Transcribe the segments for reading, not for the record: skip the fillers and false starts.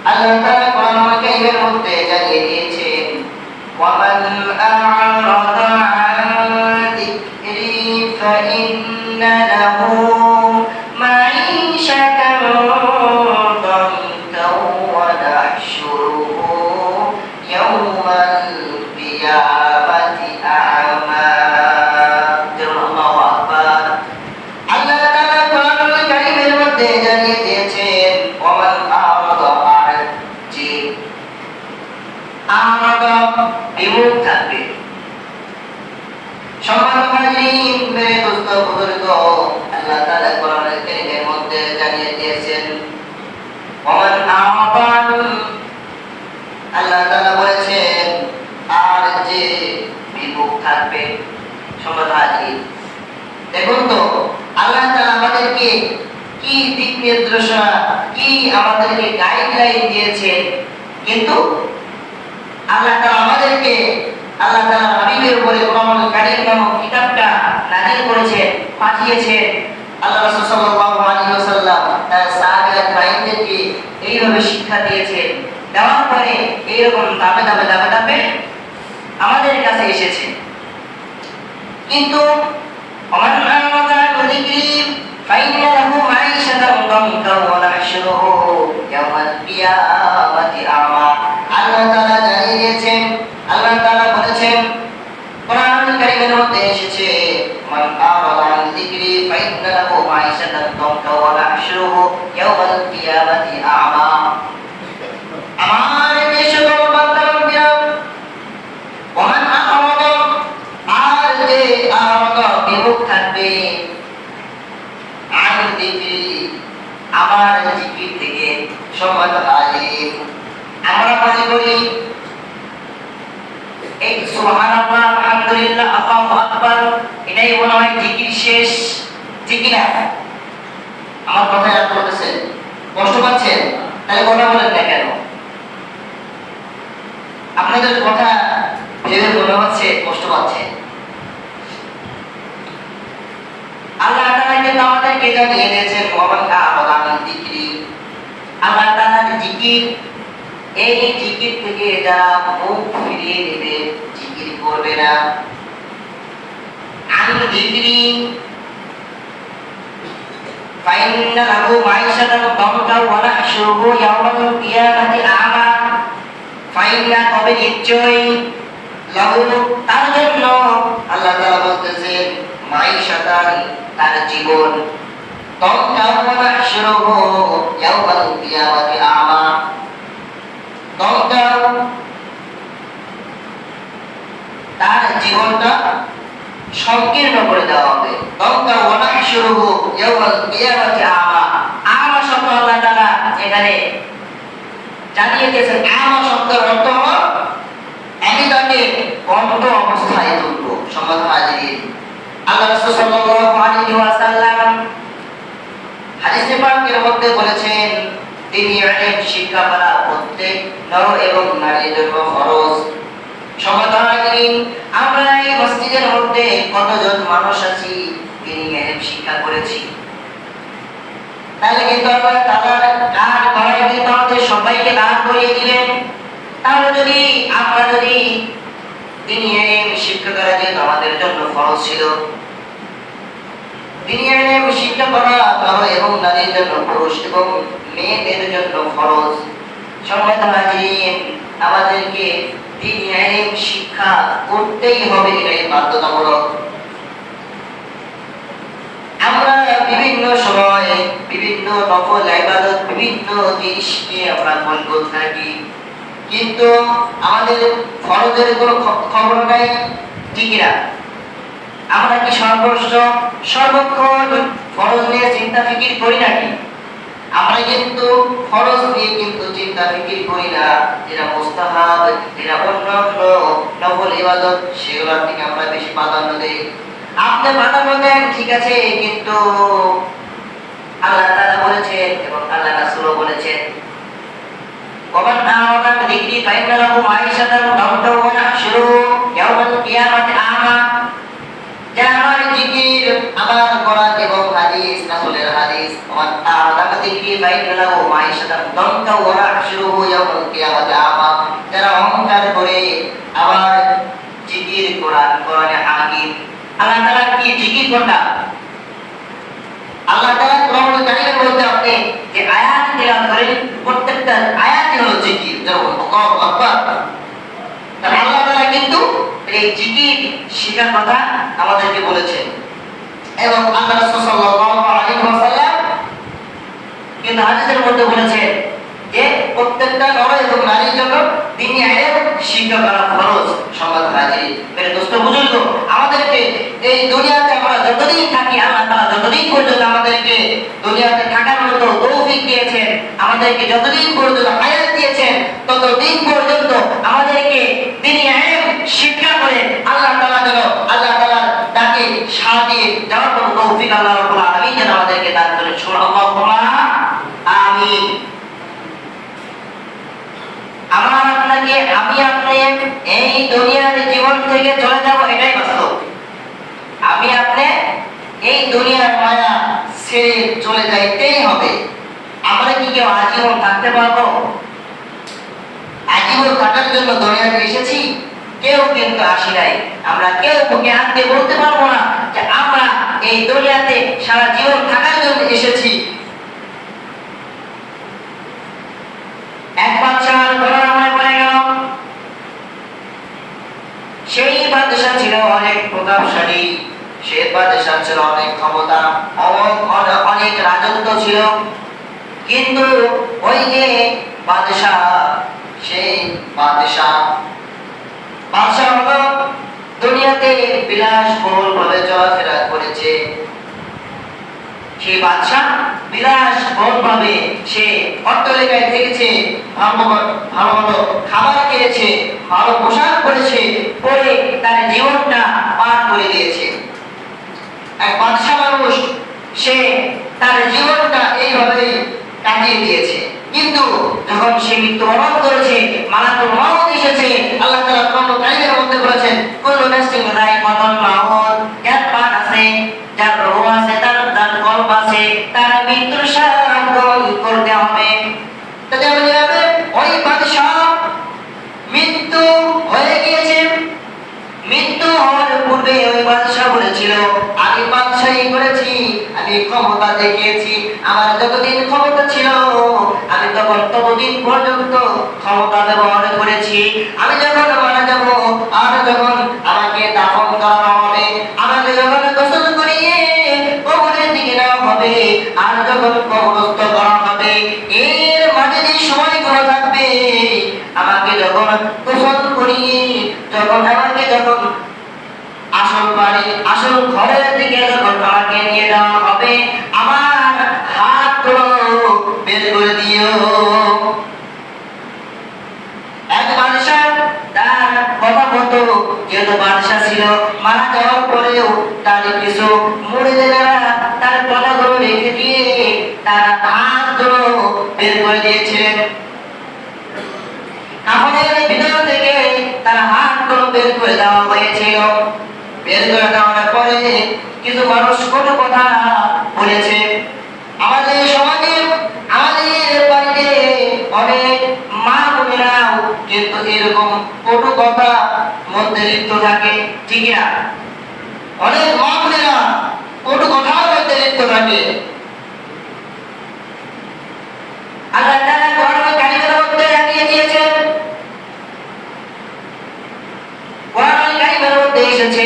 আল্লাহ তাআলা কোরআনুল কারীমের মধ্যে জানিয়ে দিয়েছেন, ওয়ামান আ'রাদা আন যিকরি ফাইন্না লাহু মাঈশাতান দানকা ওয়া নাহশুরুহু ইয়াওমাল কিয়ামাতি আ'মা। আল্লাহু আকবার। আল্লাহ তাআলা কোরআনুল কারীমের মধ্যে জানিয়ে দিয়েছেন, ওয়ামান আ'রাদা আন আ'রাদা বিমুখ থাকবে। সম্মানিত হাজিরিন, মেরে দোস্ত বুজুর্গ, আল্লাহ তাআলা কোরআনুল কারীমের মধ্যে জানিয়ে দিয়েছেন, ওয়ামান আ'রাদা, আল্লাহ তাআলা বলেছেন আর যে বিমুখ থাকবে। সম্মানিত হাজিরিন, দেখুন তো আল্লাহ তাআলা আমাদেরকে কি দিক নির্দেশনা, কি আমাদেরকে গাইডলাইন দিয়েছেন, কিন্তু আল্লাহ তাআলা আমাদেরকে আল্লাহ তাআলা হাবিবের উপরে কোরআনুল কারীম নামক কিতাবটা নাযিল করেছেন, পাঠিয়েছেন। আল্লাহ রাসূল সাল্লাল্লাহু আলাইহি ওয়াসাল্লাম তার সাহাবা কিরামদেরকে এইভাবে শিক্ষা দিয়েছেন। দেওয়ার পরে এইরকম ধাপে ধাপে ধাপে ধাপে আমাদের কাছে এসেছে। কিন্তু ওমান আ'রাদা আন যিকরি ফাইন্না লাহু মাঈশাতান দানকা ওয়া নাহশুরুহু ইয়াওমাল কিয়ামাতি আ'মা। আল্লাহ তাআলা জানিয়ে দিয়েছেন, আল্লাহ তাআলা বলেছেন কোরআনুল কারীমের মধ্যে এসেছে, মান আ'রাদা আন যিকরি ফাইন্না লাহু মাঈশাতান দানকা ওয়া নাহশুরুহু ইয়াওমাল কিয়ামাতি আ'মা। আমার যে সকল বান্দা-বান্দীরা, ওমান আ'রাদা, আর যে আ'রাদা বিমুখ থাকবে, আন যিকরি, আমার জিকির থেকে। সম্মানিত হাজিরিন, আমরা মনে করি এই সুবহানাল্লাহ, আলহামদুলিল্লাহ, আল্লাহু আকবার, এটাই মনে হয় জিকির শেষ, ঠিক না? আমার কথা ইয়াদ করতেছেন, কষ্ট পাচ্ছেন? তাহলে কথা বলেন না কেন? আপনাদের কথা ভেবে মনে হচ্ছে কষ্ট পাচ্ছেন। আল্লাহ তাআলা কিন্তু আমাদেরকে জানিয়ে দিয়েছেন, ওয়ামান আ'রাদা আন যিকরি, আল্লাহ তাআলার জিকির, এই জিকির থেকে যারা মুখ ফিরিয়ে নেবে, জিকির করবে না, আন যিকরি ফাইন্না লাহু মাঈশাতান দানকা ওয়া নাহশুরুহু ইয়াওমাল কিয়ামাতি আ'মা। ফাইন্না, তবে নিশ্চয়ই, লাহু, তার জন্য, আল্লাহ তাআলা বলতেছেন মাঈশাতান, তার জীবন, দানকা ওয়া নাহশুরুহু ইয়াওমাল কিয়ামাতি আ'মা। দানকা, তার জীবনটা সংকীর্ণ করে দেওয়া হবে। দানকা ওয়া নাহশুরুহু ইয়াওমাল কিয়ামাতি আ'মা। আ'মা শব্দ আল্লাহ তাআলা এখানে জানিয়ে দিয়েছেন। আ'মা শব্দের অর্থ হলো আমি তাকে অন্ধ অবস্থায় তুলব। সম্মানিত হাজিরিন, আল্লাহ রাসূল সাল্লাল্লাহু আলাইহি ওয়াসাল্লাম হাদিসে পাকের মধ্যে বলেছেন, তিনি ইলম শিক্ষা করা প্রত্যেক নর এবং নারীর জন্য ফরজ। সম্মানিত হাজিরিন, আমরা এই মসজিদের মধ্যে কতজন মানুষ আছি তিনি ইলম শিক্ষা করেছি? তাহলে কিন্তু আল্লাহ তাআলা কার ঘরে কিন্তু আমাদের সবাইকে দান করিয়ে দিলেন। তাহলে যদি আমরা যদি তিনি ইলম শিক্ষা করা যেহেতু আমাদের জন্য ফরজ ছিল, তিনি ইলম শিক্ষা করা নর এবং নারীর জন্য, পুরুষ এবং মেয়েদের জন্য ফরজ। সম্মানিত হাজিরিন, আমাদেরকে তিনি ইলম শিক্ষা করতেই হবে, এটাই বাধ্যতামূলক। আমরা বিভিন্ন সময় বিভিন্ন নফল ইবাদত, বিভিন্ন জিনিস নিয়ে আমরা মশগুল থাকি, কিন্তু আমাদের ফরজের কোনো খবর নাই, ঠিক না? আমরা কি সর্বক্ষণ ফরজ নিয়ে চিন্তা ফিকির করি নাকি? আমরা কিন্তু ফরজ নিয়ে কিন্তু চিন্তা ফিকির করি না। যেটা মুস্তাহাব, যেটা অন্যান্য নফল ইবাদত, সেগুলোর দিকে আমরা বেশি প্রাধান্য দেই। আপনি প্রাধান্য দেন, ঠিক আছে, কিন্তু আল্লাহ তাআলা বলেছেন এবং আল্লাহ রাসূলও বলেছেন, ওমান আ'রাদা আন যিকরি ফাইন্না লাহু মাঈশাতান দানকা ওয়া নাহশুরুহু ইয়াওমাল কিয়ামাতি আ'মা। যারা আমার জিকির, আমার কোরআন এবং হাদিস, রাসূলের হাদিস, ওমান আ'রাদা আন যিকরি ফাইন লাহু মাইশাতান দানকা ওয়া নাহশুরুহু ইয়াওমাল কিয়ামাতি আমা। যারা অহংকার করে আবার জিকির কোরআনে হাকিম। আল্লাহ তাআলা কি জিকির কোনটা? আল্লাহ তাআলা কোরআনুল কারীমের মধ্যে আপনি যে আয়াত তেলাওয়াত করেন প্রত্যেকটা আয়াতই হলো জিকির। যেমন আল্লাহু আকবার। তাহলে আল্লাহ তাআলা কিন্তু এই জিকির শেখার কথা আমাদেরকে বলেছেন। এবং আল্লাহ রাসূল সাল্লাল্লাহু আলাইহি ওয়াসাল্লাম কিন্তু হাদিসের মধ্যে বলেছেন যে প্রত্যেকটা নর এবং নারীর জন্য দ্বীনি ইলম শিক্ষা করা ফরজ। সম্মানিত হাজির, মেরে দোস্ত বুজুর্গ, আমাদেরকে এই দুনিয়াতে আমরা যতদিন থাকি, আল্লাহ তাআলা যতদিন পর্যন্ত আমাদেরকে দুনিয়াতে থাকার মতো তৌফিক দিয়েছেন, আমাদেরকে যতদিন পর্যন্ত হায়াত দিয়েছেন, ততদিন পর্যন্ত আমাদেরকে দ্বীনি ইলম শিক্ষা করে আল্লাহ তাআলা যেন আল্লাহ তাআলার ডাকে সাড়া দিয়ে যাওয়ার মতো তৌফিক আল্লাহ রাব্বুল আলামিন যেন আমাদেরকে দান করেন। সুবহানাল্লাহ, আমিন। আমি আপনি এই দুনিয়ার জীবন থেকে চলে যাব, এটাই বাস্তব। আমি আপনি এই দুনিয়ার মায়া ছেড়ে চলে যাইতেই হবে। আমরা কি কেউ আজীবন থাকতে পারবো? আজীবন কাটার জন্য দুনিয়াতে এসেছি? কেউ কিন্তু আসি নাই। আমরা কেউ মুখে হাত দিয়ে বলতে পারবো না যে আমরা এই দুনিয়াতে সারা জীবন থাকার জন্য এসেছি। এক বাদশার ঘটনা মনে পড়ে গেল। সেই বাদশা ছিল অনেক প্রতাপশালী, সে বাদশা ছিল অনেক ক্ষমতা, অনেক রাজত্ব ছিল। কিন্তু ওই যে বাদশা, সেই বাদশা হলো দুনিয়াতে বিলাসবহুল ভাবে চলাফেরা করেছে। সেই বাদশা বিলাসবহুল ভাবে সে অট্টালিকায় থেকেছে, ভালো খাবার খেয়েছে, ভালো পোশাক পরেছে, পরে তার জীবনটা পার করে দিয়েছে। এক বাদশা মানুষ, সে তার জীবনটা এইভাবে কাটিয়ে দিয়েছে। কিন্তু যখন সে মৃত্যুবরণ করেছে, মালাকুল মউত এসেছে। আল্লাহ তাআলা কোরআনুল কারীমের মধ্যে বলেছেন, কুল্লু নাফসিন যায়িকাতুল মাউত, জান আছে, যার রূহ আছে, তার কলব আছে, তার মৃত্যুর স্বাদ গ্রহণ করতে হবে। তো যেমন ওই বাদশা মৃত্যু হয়ে গিয়েছে। মৃত্যু হওয়ার পূর্বে ওই বাদশা বলেছিল, আমি বাদশাহী করেছি, আমি ক্ষমতা দেখিয়েছি, আমার যতদিন ক্ষমতা ছিল আমি ততদিন পর্যন্ত ক্ষমতা ব্যবহার করেছি। আমি যখন মারা যাব, আর যখন আমাকে দাফন করা হবে, আমাকে যখন গোসল করিয়ে কবরের দিকে নেওয়া হবে, আর যখন কবরস্থ করা হবে, এর মাঝে যে সময়গুলো থাকবে, আমাকে যখন গোসল করিয়ে যখন আসল ঘরের দিকে যখন আমাকে নিয়ে যাওয়া হবে, আমার হাতগুলো বের করে দিও। এক বাদশা তার কথা মতো, যেহেতু বাদশা ছিল, মারা যাওয়ার পরেও তার কিছু মুরিদেরা তার কথাগুলো রেখে দিয়ে তার হাতগুলো বের করে দিয়েছিলেন। কাফনের ভিতর থেকে তার হাতগুলো বের করে দেওয়া হয়েছিল। বের করে দেওয়ার পরে কিছু মানুষ কটু কথা বলেছে। আমাদের সমাজে, আমাদের বাড়িতে অনেক মা বোনেরাও কিন্তু এরকম কটু কথা মধ্যে লিপ্ত থাকে, ঠিক না? অনেক মা বোনেরা কটু কথার মধ্যে লিপ্ত থাকে। আল্লাহ তাআলা কোরআনুল কারীমের মধ্যে জানিয়ে দিয়েছেন, কোরআনুল কারীমের মধ্যে এসেছে,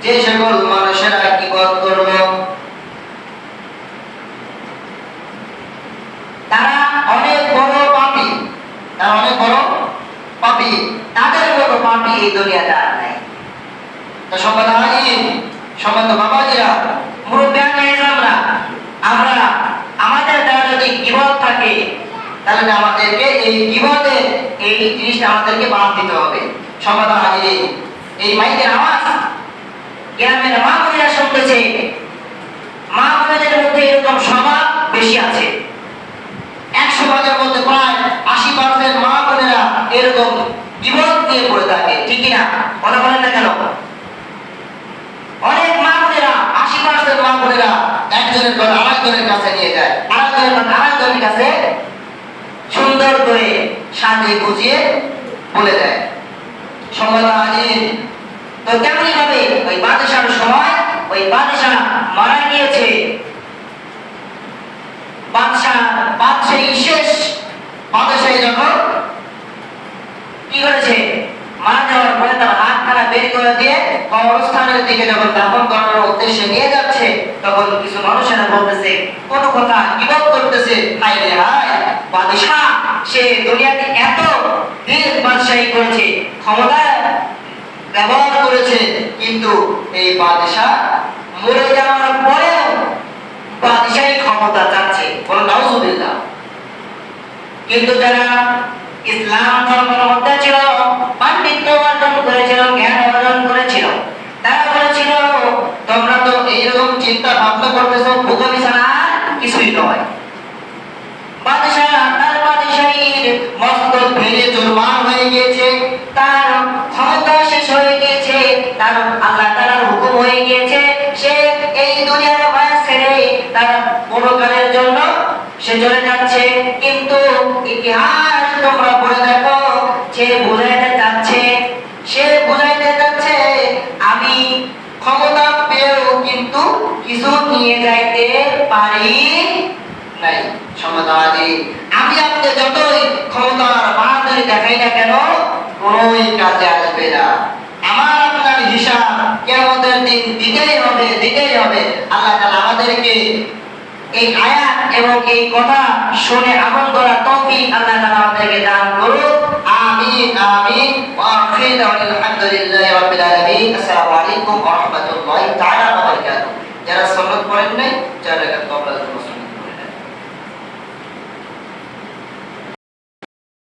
যে সকল মানুষেরা গীবত করবে তারা অনেক বড় পাপী, তাদের মতো পাপী এই দুনিয়াতে আর নাই। তো সম্মানিত বাবাজিরা, মুরব্বিয়ানেরা, আমরা আমাদের দ্বারা যদি গীবত থাকে, তাহলে আমাদেরকে এই গীবতের এই জিনিসটা আমাদেরকে বাদ দিতে হবে। সম্মানিত হাজির, এই মাইকের আওয়াজ গ্রামের মা বোনেরা শুনতেছে। মা বোনেদের মধ্যে এরকম স্বভাব বেশি আছে। 100 ভাগের মধ্যে প্রায় 80% মা বোনেরা এরকম গীবত নিয়ে পড়ে থাকে, ঠিক না? কথা বলেন না কেন? অনেক মা বোনেরা, 80% মা বোনেরা একজনের পর আরেকজনের কাছে নিয়ে যায়, আরেকজনের আরেকজনের কাছে সুন্দর করে সাজিয়ে গুজিয়ে বলে দেয়। সম্মানিত হাজির, তো তেমনি ভাবে ওই বাদশার সময় ওই বাদশাহ মারা গিয়েছে। বাদশাহী শেষ। বাদশাহী যখন কি করেছে, মারা যাওয়ার পরে তার হাতখানা বের করে দিয়ে কবরস্থানের দিকে যখন দাফন করার উদ্দেশ্যে নিয়ে যাচ্ছে, তখন কিছু মানুষেরা বলতেছে, কোনো কথা গীবত করতেছে, হায় রে হায়, বাদশাহ সে দুনিয়াতে এত দিন বাদশাহী করেছে, ক্ষমতা ব্যবহার করেছে, কিন্তু এই বাদশাহ মরে যাওয়ার পরেও বাদশাহী ক্ষমতা চাচ্ছে, বলে নাউজুবিল্লাহ। কিন্তু যারা ইসলাম ধর্মের মধ্যে ছিল, পাণ্ডিত্য অর্জন করেছিল, জ্ঞান অর্জন করেছিল, তারা বলেছিল তোমরা তো এইরকম চিন্তা ভাবনা করতেছো, ভূগোল ছাড়া কিছুই নয়। বাদশাহ তার বাদশাহীর মস্তক ভেঙে চুরমার হয়ে গিয়েছে, তার ক্ষমতা শেষ হয়ে গিয়েছে, তার আল্লাহ তাআলার হুকুম হয়ে গিয়েছে, সে এই দুনিয়ার মায়া ছেড়ে তার পরকালের জন্য সে চলে যাচ্ছে। কিন্তু ইতিহাস তোমরা পড়ে দেখো, সে বুঝাইতে চাচ্ছে আমি ক্ষমতা পেয়েও কিন্তু কিছু নিয়ে যাইতে পারি নাই। সমাধানী, আমি আপনি যতই ক্ষমতার বাহাদুরি দেখাই না কেন, কোনোই কাজে আসবে না। আমার আপনার হিসাব কিয়ামতের দিন দিতেই হবে। আল্লাহ তাআলা আমাদেরকে এই আয়াত এবং এই কথা শুনে আমল করার তৌফিক আল্লাহ তাআলা আমাদেরকে দান করুন। আমিন আমিন। ওয়া আখিরু আলহামদুলিল্লাহি রাব্বিল আলামিন। আসসালামু আলাইকুম ওয়া রাহমাতুল্লাহি তাআলা ওয়া বারাকাতুহু। যারা সুন্নাত পড়েন নাই, যারা কবলা